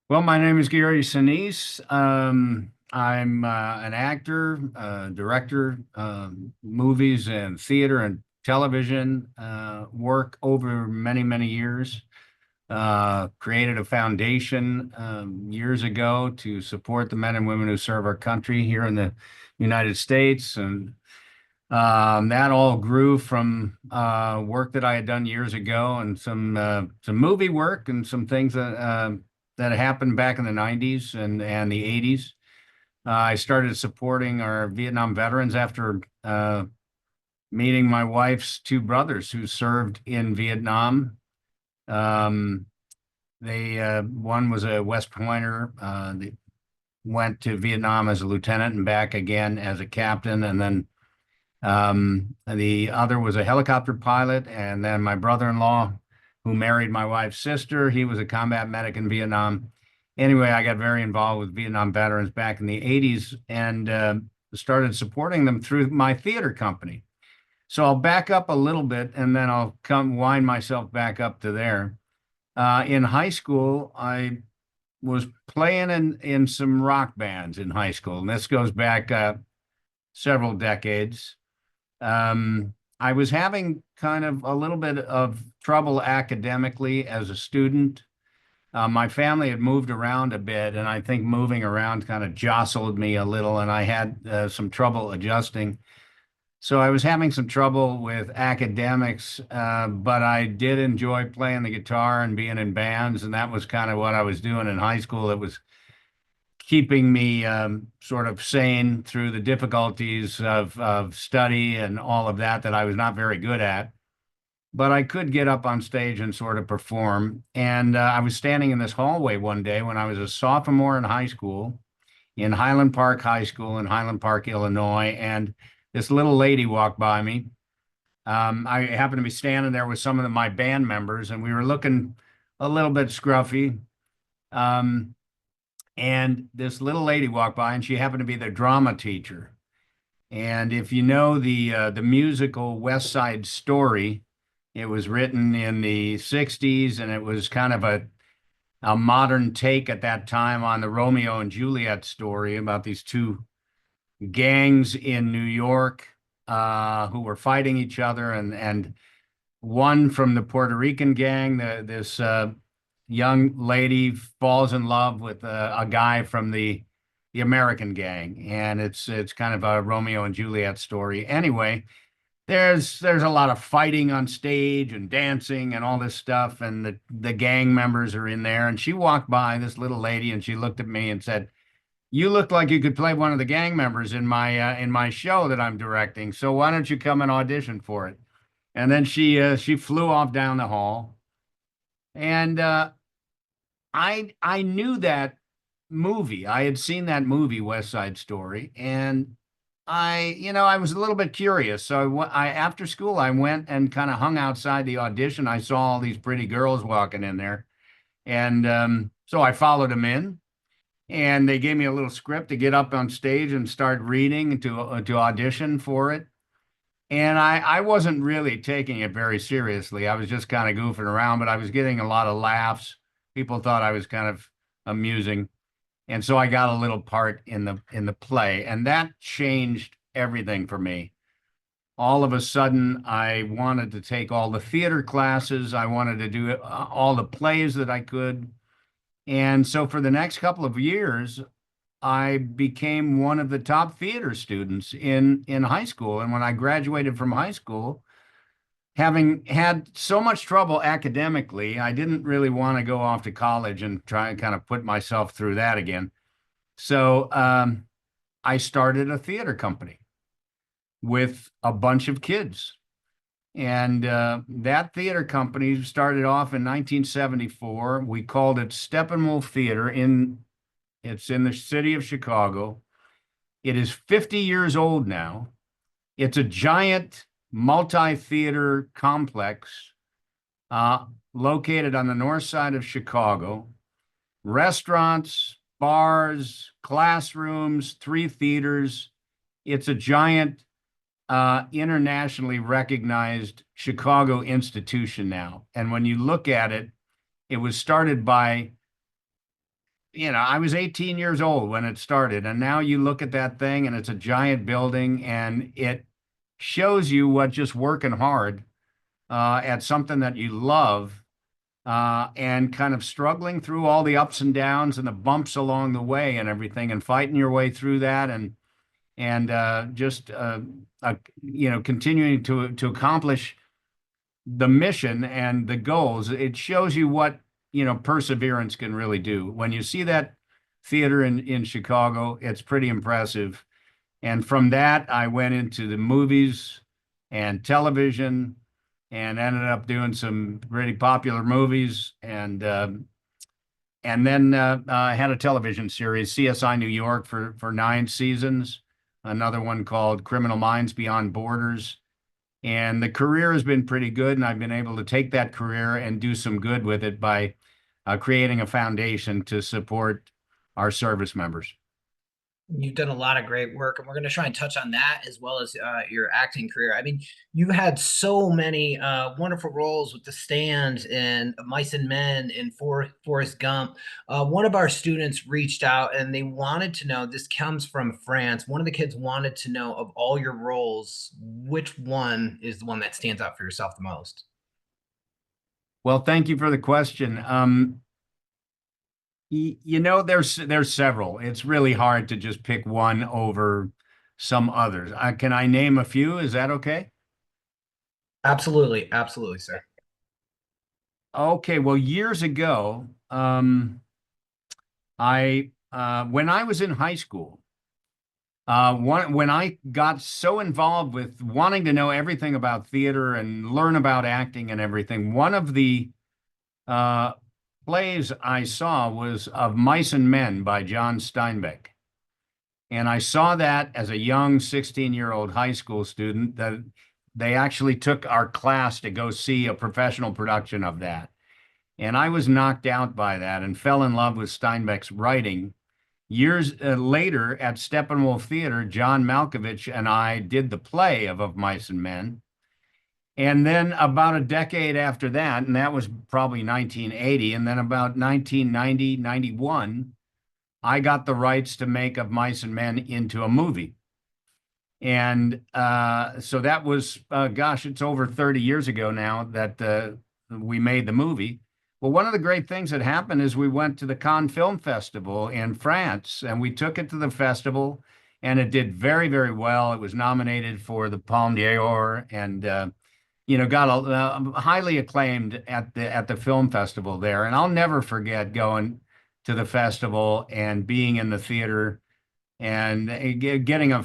Well, my name is Gary Sinise. I'm an actor, director, movies and theater and television, work over many, many years. Created a foundation years ago to support the men and women who serve our country here in the United States. And that all grew from work that I had done years ago and some movie work and some things that happened back in the 90s and the 80s. I started supporting our Vietnam veterans after meeting my wife's two brothers who served in Vietnam. Um, they One was a West Pointer. They went to Vietnam as a lieutenant and back again as a captain, and then the other was a helicopter pilot, and then my brother-in-law, who married my wife's sister, he was a combat medic in Vietnam. Anyway, I got very involved with Vietnam veterans back in the 80s and started supporting them through my theater company. So I'll back up a little bit and then I'll come wind myself back up to there. In high school, I was playing in some rock bands in high school, and this goes back several decades. I was having kind of a little bit of trouble academically as a student. My family had moved around a bit, and I think moving around kind of jostled me a little, and I had some trouble adjusting. So I was having some trouble with academics, but I did enjoy playing the guitar and being in bands, and that was kind of what I was doing in high school. It was keeping me sort of sane through the difficulties of study and all of that I was not very good at. But I could get up on stage and sort of perform. And I was standing in this hallway one day when I was a sophomore in high school in Highland Park High School in Highland Park, Illinois. And this little lady walked by me. I happened to be standing there with some of my band members, and we were looking a little bit scruffy. Um, and this little lady walked by, and she happened to be the drama teacher. And if you know the musical West Side Story, it was written in the 60s, and it was kind of a modern take at that time on the Romeo and Juliet story about these two gangs in New York who were fighting each other, and one from the Puerto Rican gang, this young lady falls in love with a guy from the American gang, and it's kind of a Romeo and Juliet story. Anyway, there's a lot of fighting on stage and dancing and all this stuff, and the gang members are in there. And she walked by, this little lady, and she looked at me and said, "You look like you could play one of the gang members in my show that I'm directing. So why don't you come and audition for it?" And then she flew off down the hall, and I knew that movie. I had seen that movie, West Side Story, and I was a little bit curious. So after school, I went and kind of hung outside the audition. I saw all these pretty girls walking in there, and so I followed them in, and they gave me a little script to get up on stage and start reading to audition for it. And I wasn't really taking it very seriously. I was just kind of goofing around, but I was getting a lot of laughs. People thought I was kind of amusing. And so I got a little part in the play, and that changed everything for me. All of a sudden, I wanted to take all the theater classes. I wanted to do all the plays that I could. And so for the next couple of years, I became one of the top theater students in high school. And when I graduated from high school, having had so much trouble academically, I didn't really want to go off to college and try and kind of put myself through that again. So I started a theater company with a bunch of kids. And that theater company started off in 1974. We called it Steppenwolf Theater. It's in the city of Chicago. It is 50 years old now. It's a giant multi-theater complex located on the north side of Chicago. Restaurants, bars, classrooms, three theaters. It's a giant internationally recognized Chicago institution now. And when you look at it, it was started by I was 18 years old when it started, and now you look at that thing and it's a giant building, and it shows you what just working hard at something that you love and kind of struggling through all the ups and downs and the bumps along the way and everything, and fighting your way through that, and just continuing to accomplish the mission and the goals. It shows you what perseverance can really do. When you see that theater in Chicago, it's pretty impressive. And from that, I went into the movies and television, and ended up doing some really popular movies, and then I had a television series, CSI New York, for 9 seasons. Another one called Criminal Minds Beyond Borders. And the career has been pretty good, and I've been able to take that career and do some good with it by creating a foundation to support our service members. You've done a lot of great work, and we're going to try and touch on that as well as your acting career. I mean, you've had so many wonderful roles with The Stand and Mice and Men and Forrest Gump. One of our students reached out and they wanted to know, this comes from France. One of the kids wanted to know, of all your roles, which one is the one that stands out for yourself the most? Well, thank you for the question. There's several. It's really hard to just pick one over some others. Can I name a few? Is that okay? Absolutely. Absolutely, sir. Okay. Well, years ago, I when I was in high school, when I got so involved with wanting to know everything about theater and learn about acting and everything, one of the uh, plays I saw was of Mice and Men by John Steinbeck. And I saw that as a young 16-year-old high school student, that they actually took our class to go see a professional production of that. And I was knocked out by that and fell in love with Steinbeck's writing. Years later at Steppenwolf Theater, John Malkovich and I did the play of Mice and Men. And then about a decade after that, and that was probably 1980, and then about 1990, 91, I got the rights to make Of Mice and Men into a movie. And so that was, gosh, it's over 30 years ago now that we made the movie. Well, one of the great things that happened is we went to the Cannes Film Festival in France, and we took it to the festival, and it did very, very well. It was nominated for the Palme d'Or, and got highly acclaimed at the film festival there. And I'll never forget going to the festival and being in the theater and getting a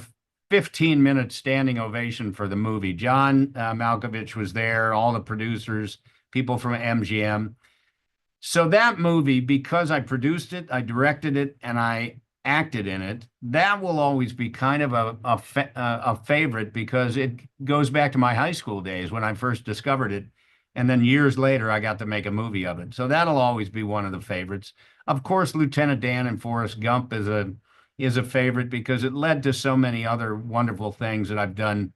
15-minute standing ovation for the movie. John Malkovich was there, all the producers, people from MGM. So that movie, because I produced it, I directed it, and I acted in it, that will always be kind of a favorite, because it goes back to my high school days when I first discovered it. And then years later, I got to make a movie of it. So that'll always be one of the favorites. Of course, Lieutenant Dan and Forrest Gump is a favorite because it led to so many other wonderful things that I've done.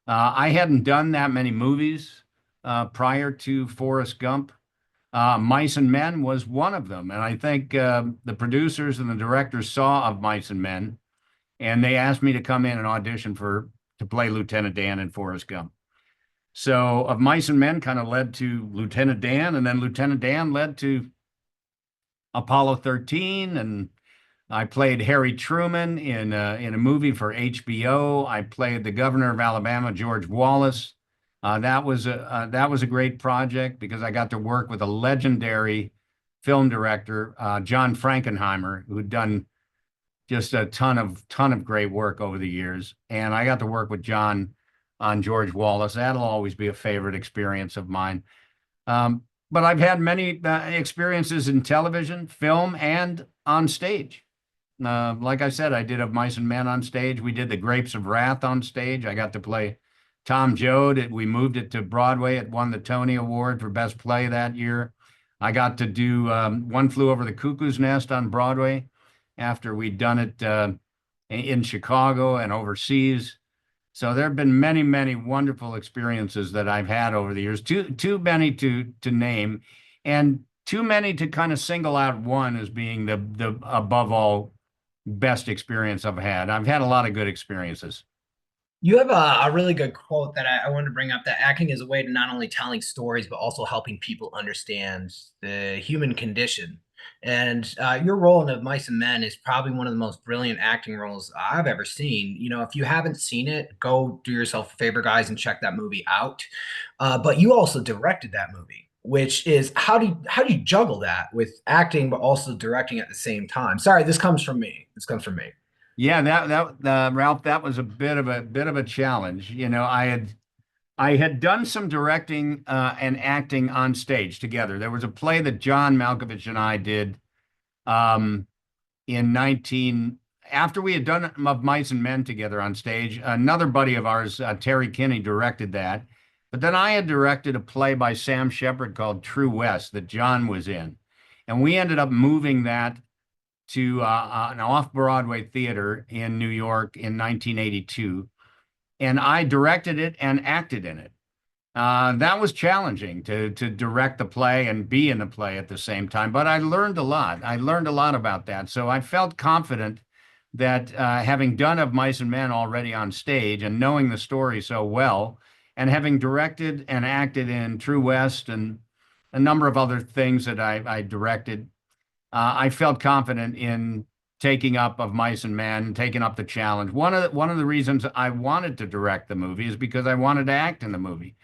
I hadn't done that many movies prior to Forrest Gump. Mice and Men was one of them. And I think the producers and the directors saw Of Mice and Men, and they asked me to come in and audition to play Lieutenant Dan in Forrest Gump. So Of Mice and Men kind of led to Lieutenant Dan, and then Lieutenant Dan led to Apollo 13, and I played Harry Truman in a movie for HBO. I played the governor of Alabama, George Wallace. That was a great project because I got to work with a legendary film director, John Frankenheimer, who'd done just a ton of great work over the years. And I got to work with John on George Wallace. That'll always be a favorite experience of mine. But I've had many experiences in television, film, and on stage. Like I said, I did Of Mice and Men on stage. We did The Grapes of Wrath on stage. I got to play Tom Joad. We moved it to Broadway. It won the Tony Award for Best Play that year. I got to do One Flew Over the Cuckoo's Nest on Broadway after we'd done it in Chicago and overseas. So there have been many, many wonderful experiences that I've had over the years. Too many to name. And too many to kind of single out one as being the above all best experience I've had. I've had a lot of good experiences. You have a really good quote that I wanted to bring up, that acting is a way to not only telling stories, but also helping people understand the human condition. And your role in Of Mice and Men is probably one of the most brilliant acting roles I've ever seen. You know, if you haven't seen it, go do yourself a favor, guys, and check that movie out. But you also directed that movie, which is, how do you juggle that with acting, but also directing at the same time? Sorry, this comes from me. This comes from me. Yeah, Ralph, that was a bit of a challenge. I had done some directing and acting on stage together. There was a play that John Malkovich and I did um, in 19 after we had done Of Mice and Men together on stage. Another buddy of ours, Terry Kinney, directed that. But then I had directed a play by Sam Shepard called True West that John was in. And we ended up moving that to an off-Broadway theater in New York in 1982. And I directed it and acted in it. That was challenging to direct the play and be in the play at the same time, but I learned a lot. I learned a lot about that. So I felt confident that having done Of Mice and Men already on stage and knowing the story so well, and having directed and acted in True West and a number of other things that I directed, I felt confident in taking up Of Mice and Men, taking up the challenge. One of the reasons I wanted to direct the movie is because I wanted to act in the movie.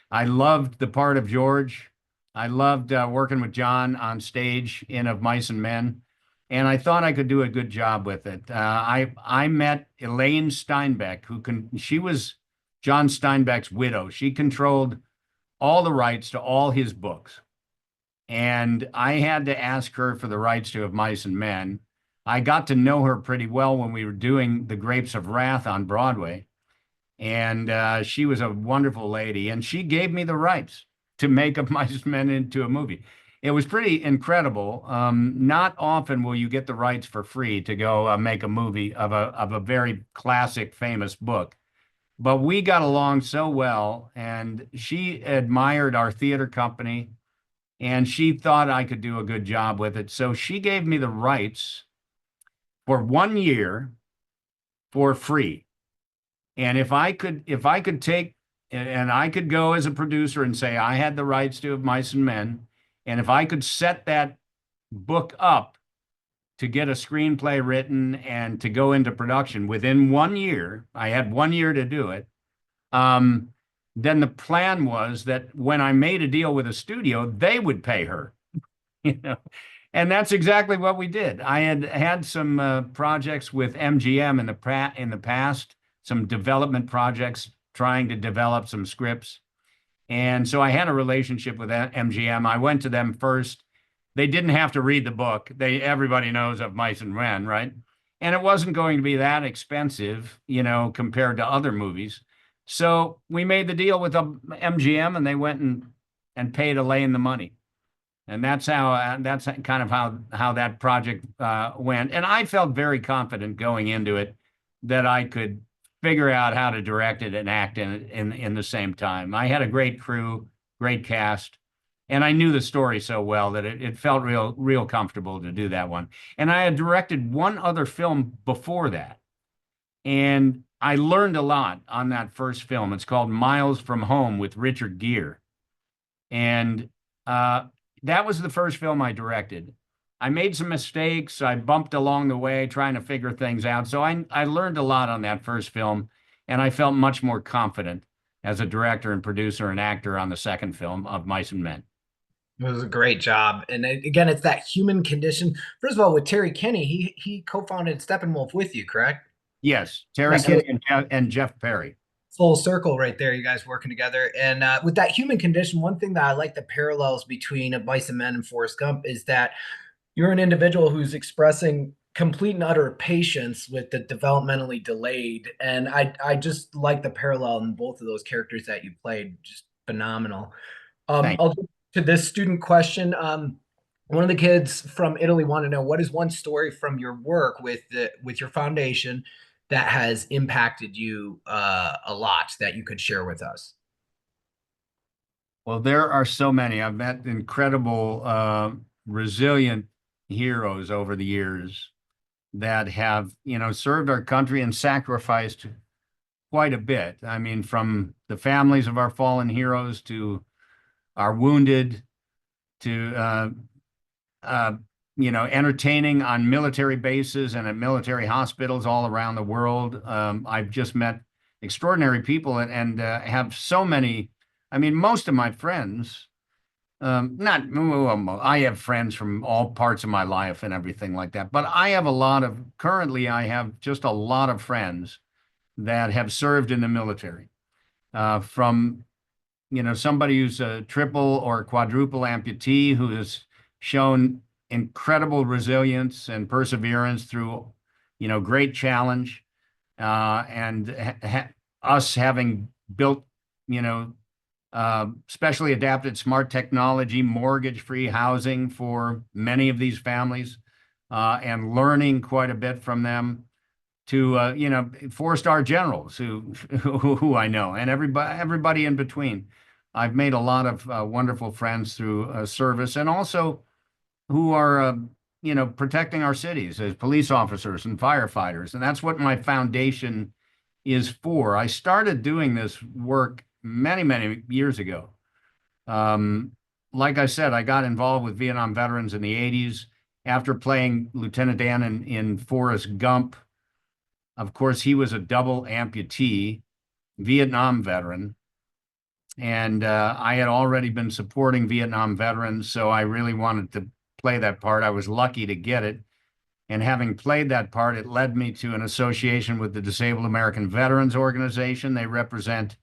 I loved the part of George. I loved working with John on stage in Of Mice and Men, and I thought I could do a good job with it. I met Elaine Steinbeck, she was John Steinbeck's widow. She controlled all the rights to all his books. And I had to ask her for the rights to Of Mice and Men. I got to know her pretty well when we were doing The Grapes of Wrath on Broadway. And she was a wonderful lady. And she gave me the rights to make Of Mice and Men into a movie. It was pretty incredible. Not often will you get the rights for free to go make a movie of a very classic, famous book. But we got along so well, and she admired our theater company and she thought I could do a good job with it. So she gave me the rights for 1 year for free. And if I could take and I could go as a producer and say I had the rights to Of Mice and Men, and if I could set that book up to get a screenplay written and to go into production within 1 year, I had 1 year to do it. Um, then the plan was that when I made a deal with a studio, they would pay her. you know, and that's exactly what we did. I had had some projects with MGM in the past, some development projects trying to develop some scripts, and so I had a relationship with MGM. I went to them first. They didn't have to read the book. Everybody knows Of Mice and Men, right? And it wasn't going to be that expensive, compared to other movies. So we made the deal with MGM, and they went and paid Elaine the money. And that's kind of how that project went. And I felt very confident going into it that I could figure out how to direct it and act in it in the same time. I had a great crew, great cast, and I knew the story so well that it felt real comfortable to do that one. And I had directed one other film before that, and I learned a lot on that first film. It's called Miles from Home with Richard Gere. And uh, that was the first film I directed. I made some mistakes. I bumped along the way trying to figure things out. So I learned a lot on that first film, and I felt much more confident as a director and producer and actor on the second film Of Mice and Men. It was a great job. And again, it's that human condition. First of all, with Terry Kinney, he co-founded Steppenwolf with you, correct? Yes, Yeah, Terry so Kinney and Jeff Perry. full circle right there, you guys working together. And with that human condition, one thing that I like the parallels between A Mice and Men and Forrest Gump is that you're an individual who's expressing complete and utter patience with the developmentally delayed. And I just like the parallel in both of those characters that you played. Just phenomenal. Thank I'll get to this student question. One of the kids from Italy want to know, what is one story from your work with your foundation that has impacted you a lot that you could share with us? Well, there are so many. I've met incredible, resilient heroes over the years that have, served our country and sacrificed quite a bit. I mean, from the families of our fallen heroes to our wounded to, uh, entertaining on military bases and at military hospitals all around the world. I've just met extraordinary people and have so many. I mean, most of my friends, not, well, I have friends from all parts of my life and everything like that, but currently, I have just a lot of friends that have served in the military, from somebody who's a triple or quadruple amputee who has shown incredible resilience and perseverance through, great challenge, and us having built, you know, specially adapted smart technology, mortgage-free housing for many of these families, and learning quite a bit from them to, four-star generals who I know, and everybody in between. I've made a lot of wonderful friends through service, and also who are, protecting our cities as police officers and firefighters. And that's what my foundation is for. I started doing this work many, many years ago. Um, like I said, I got involved with Vietnam veterans in the 80s after playing Lieutenant Dan in Forrest Gump. Of course, he was a double amputee, Vietnam veteran. And I had already been supporting Vietnam veterans, so I really wanted to play that part. I was lucky to get it. And having played that part, it led me to an association with the Disabled American Veterans Organization. They represent,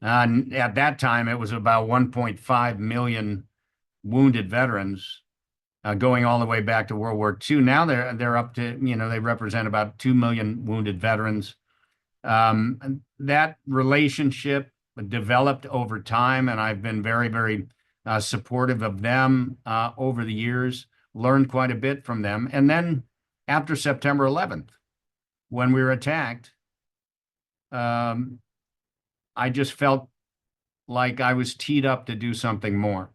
at that time, it was about 1.5 million wounded veterans, going all the way back to World War II. Now they're up to, they represent about 2 million wounded veterans. And that relationship developed over time, and I've been very, very supportive of them over the years, learned quite a bit from them. And then after September 11th, when we were attacked, um, I just felt like I was teed up to do something more.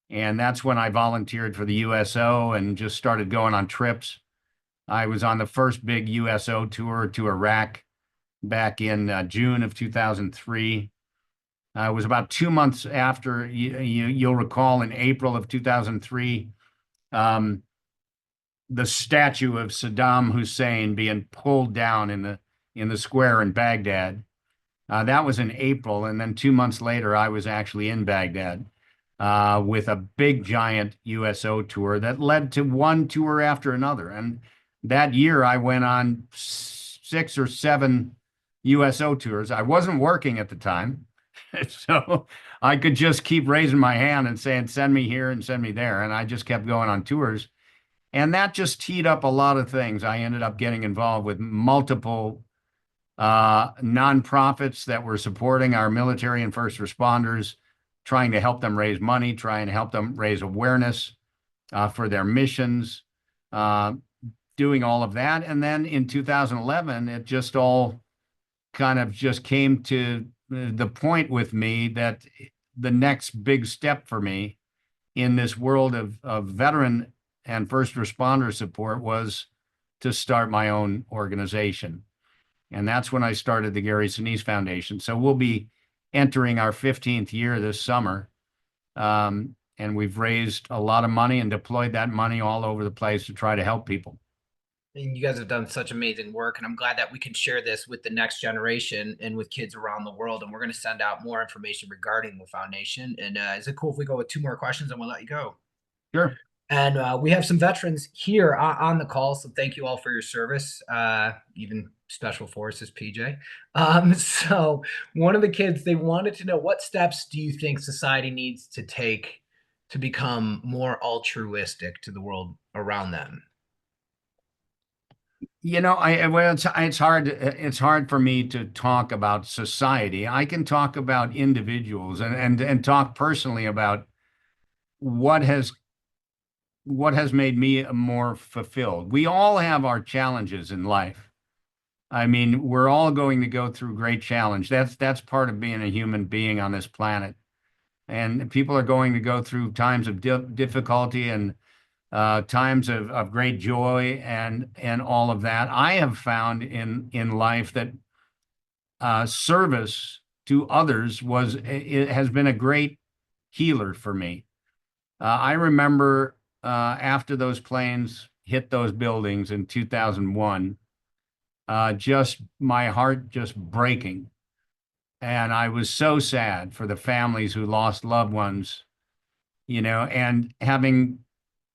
And that's when I volunteered for the USO and just started going on trips. I was on the first big USO tour to Iraq back in June of 2003. It was about 2 months after, you'll recall, in April of 2003, the statue of Saddam Hussein being pulled down in the square in Baghdad. That was in April, and then 2 months later, I was actually in Baghdad with a big, giant USO tour that led to one tour after another. And that year, I went on 6 or 7 USO tours. I wasn't working at the time, so I could just keep raising my hand and saying, "Send me here and send me there," and I just kept going on tours. And that just teed up a lot of things. I ended up getting involved with multiple nonprofits that were supporting our military and first responders, trying to help them raise money, trying to help them raise awareness for their missions, uh, doing all of that. And then in 2011, it just all kind of just came to the point with me that the next big step for me in this world of veteran and first responder support was to start my own organization. And that's when I started the Gary Sinise Foundation. So we'll be entering our 15th year this summer. And we've raised a lot of money and deployed that money all over the place to try to help people. And you guys have done such amazing work, and I'm glad that we can share this with the next generation and with kids around the world. And we're going to send out more information regarding the foundation. And is it cool if we go with 2 more questions and we'll let you go? Sure. And we have some veterans here on the call, so thank you all for your service, even Special Forces, PJ. So one of the kids, they wanted to know, what steps do you think society needs to take to become more altruistic to the world around them? Well, it's hard for me to talk about society. I can talk about individuals and talk personally about what has made me more fulfilled. We all have our challenges in life. I mean, we're all going to go through great challenge. That's part of being a human being on this planet. and people are going to go through times of difficulty and times of great joy and all of that. I have found in life that service to others it has been a great healer for me. I remember after those planes hit those buildings in 2001, just my heart just breaking. And I was so sad for the families who lost loved ones, and having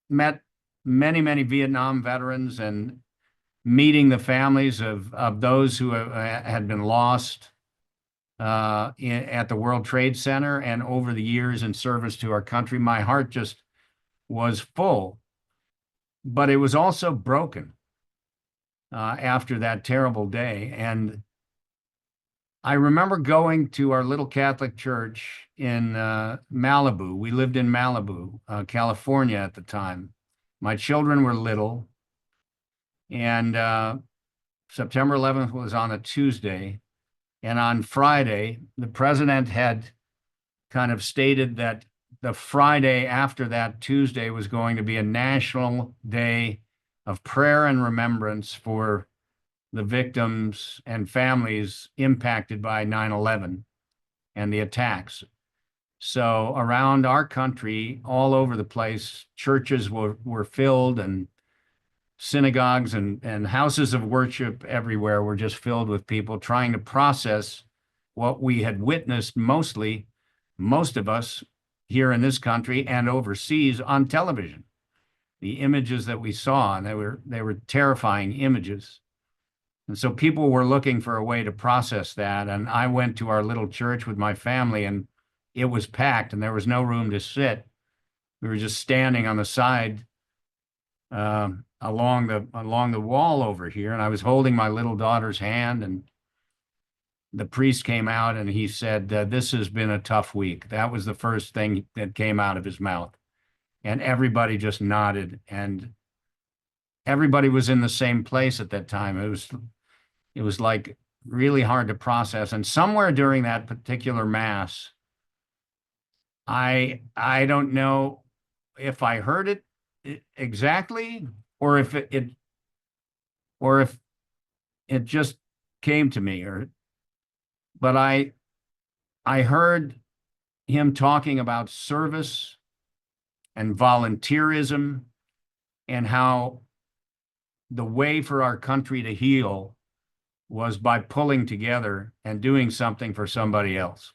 met many, many Vietnam veterans and meeting the families of those who had been lost at the World Trade Center and over the years in service to our country, my heart just was full, but it was also broken after that terrible day. And I remember going to our little Catholic church in Malibu. We lived in Malibu, California at the time. My children were little, and September 11th was on a Tuesday. And on Friday, the president had kind of stated that the Friday after that Tuesday was going to be a national day of prayer and remembrance for the victims and families impacted by 9/11 and the attacks. So around our country, all over the place, churches were filled, and synagogues and houses of worship everywhere were just filled with people trying to process what we had witnessed, most of us here in this country and overseas on television. The images that we saw, and they were terrifying images. And so people were looking for a way to process that. And I went to our little church with my family, and it was packed and there was no room to sit. We were just standing on the side along the wall over here. And I was holding my little daughter's hand, and the priest came out and he said, "This has been a tough week." That was the first thing that came out of his mouth. And everybody just nodded, and everybody was in the same place at that time. It was like really hard to process. And somewhere during that particular mass, I don't know if I heard it exactly, or if or if it just came to me, but I heard him talking about service and volunteerism, and how the way for our country to heal was by pulling together and doing something for somebody else,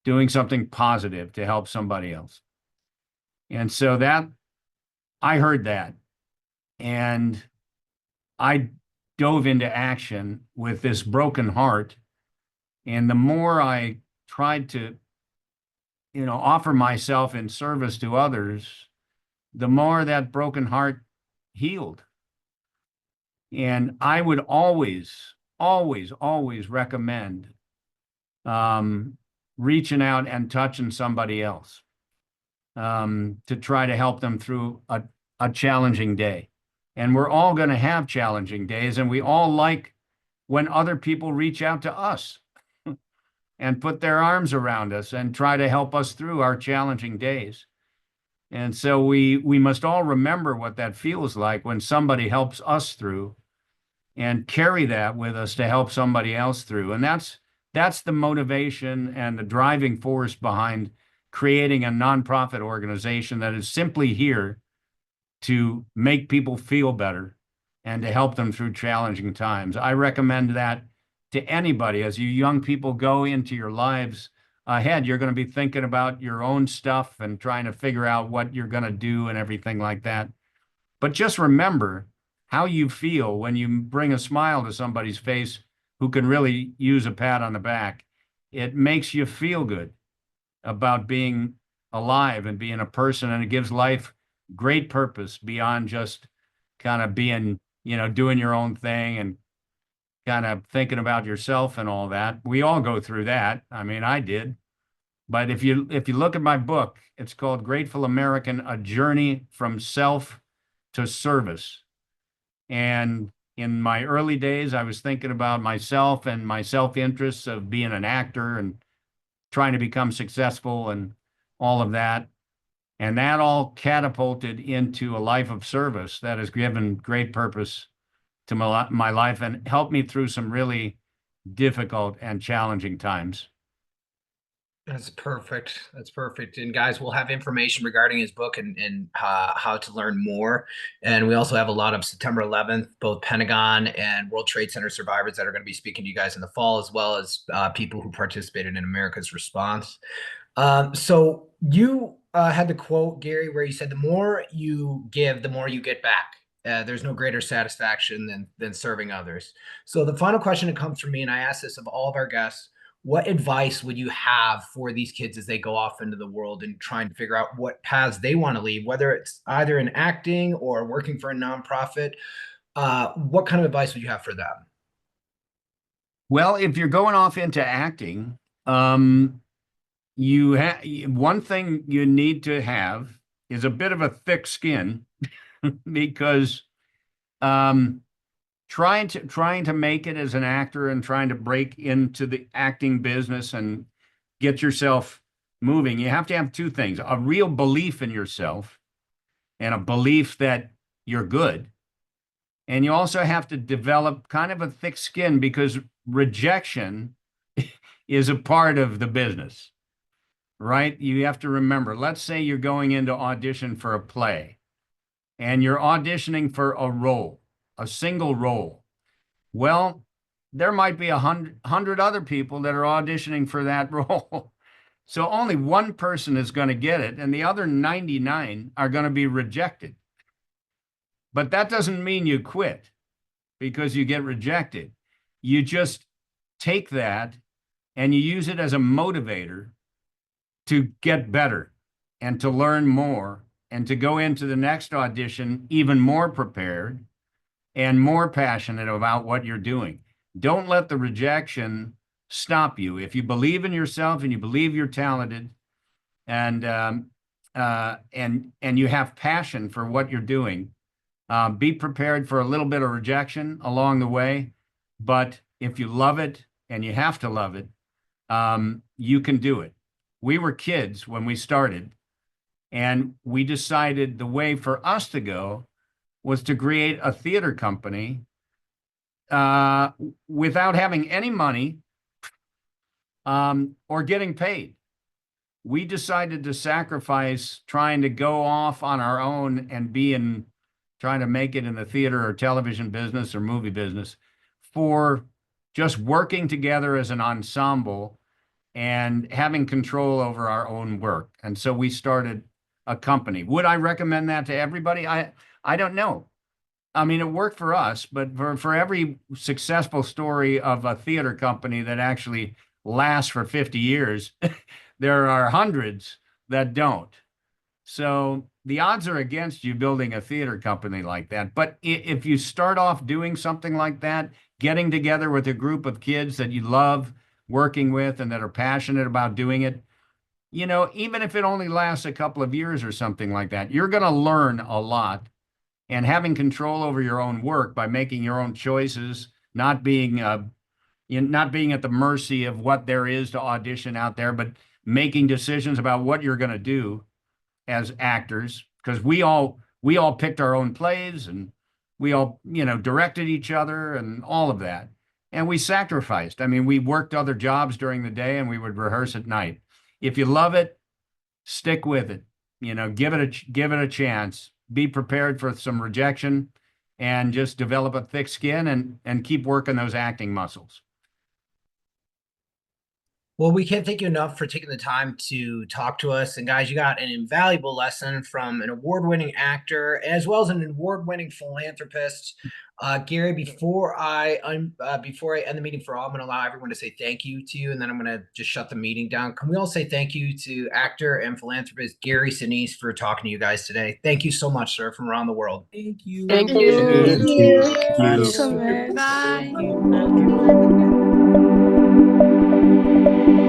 doing something positive to help somebody else. And so I heard that, and I dove into action with this broken heart. And the more I tried to, offer myself in service to others, the more that broken heart healed. And I would always, always, always recommend reaching out and touching somebody else to try to help them through a challenging day. And we're all going to have challenging days, and we all like when other people reach out to us and put their arms around us and try to help us through our challenging days. And so we must all remember what that feels like when somebody helps us through, and carry that with us to help somebody else through. And that's the motivation and the driving force behind creating a nonprofit organization that is simply here to make people feel better and to help them through challenging times. I recommend that to anybody. As you young people go into your lives ahead, you're going to be thinking about your own stuff and trying to figure out what you're going to do and everything like that. But just remember how you feel when you bring a smile to somebody's face who can really use a pat on the back. It makes you feel good about being alive and being a person, and it gives life great purpose beyond just kind of being, doing your own thing and kind of thinking about yourself and all that. We all go through that. I mean, I did. But if you look at my book, it's called Grateful American: A Journey from Self to Service. And in my early days, I was thinking about myself and my self-interests of being an actor and trying to become successful and all of that. And that all catapulted into a life of service that has given great purpose to my life and helped me through some really difficult and challenging times. That's perfect. That's perfect. And guys, we'll have information regarding his book and how to learn more. And we also have a lot of September 11th, both Pentagon and World Trade Center survivors that are going to be speaking to you guys in the fall, as well as people who participated in America's response. So you had the quote, Gary, where you said, the more you give, the more you get back. There's no greater satisfaction than serving others. So the final question that comes from me, and I ask this of all of our guests, what advice would you have for these kids as they go off into the world and trying to figure out what paths they want to leave, whether it's either in acting or working for a nonprofit? What kind of advice would you have for them? Well, if you're going off into acting, you have one thing you need to have is a bit of a thick skin because trying to make it as an actor and trying to break into the acting business and get yourself moving, you have to have two things: a real belief in yourself and a belief that you're good. And you also have to develop kind of a thick skin because rejection is a part of the business, right? You have to remember, let's say you're going into audition for a play and you're auditioning for a role, a single role. Well, there might be 100 other people that are auditioning for that role. So only one person is going to get it, and the other 99 are going to be rejected. But that doesn't mean you quit because you get rejected. You just take that and you use it as a motivator to get better and to learn more and to go into the next audition even more prepared and more passionate about what you're doing. Don't let the rejection stop you. If you believe in yourself and you believe you're talented and you have passion for what you're doing, be prepared for a little bit of rejection along the way. But if you love it, and you have to love it, you can do it. We were kids when we started, and we decided the way for us to go was to create a theater company without having any money or getting paid. We decided to sacrifice trying to go off on our own and trying to make it in the theater or television business or movie business for just working together as an ensemble and having control over our own work. And so we started a company. Would I recommend that to everybody? I don't know. I mean, it worked for us, but for every successful story of a theater company that actually lasts for 50 years, there are hundreds that don't. So the odds are against you building a theater company like that. But if you start off doing something like that, getting together with a group of kids that you love working with and that are passionate about doing it, even if it only lasts a couple of years or something like that, you're going to learn a lot. And having control over your own work by making your own choices, not being at the mercy of what there is to audition out there, but making decisions about what you're going to do as actors, because we all picked our own plays and we all, directed each other and all of that. And we sacrificed. I mean, we worked other jobs during the day and we would rehearse at night. If you love it, stick with it. Give it a chance. Be prepared for some rejection and just develop a thick skin and keep working those acting muscles. Well, we can't thank you enough for taking the time to talk to us. And guys, you got an invaluable lesson from an award-winning actor as well as an award-winning philanthropist. Gary, before I end the meeting for all, I'm going to allow everyone to say thank you to you, and then I'm going to just shut the meeting down. Can we all say thank you to actor and philanthropist Gary Sinise for talking to you guys today? Thank you so much, sir, from around the world. Thank you. Thank you. Thank you. you so much. Bye. Bye.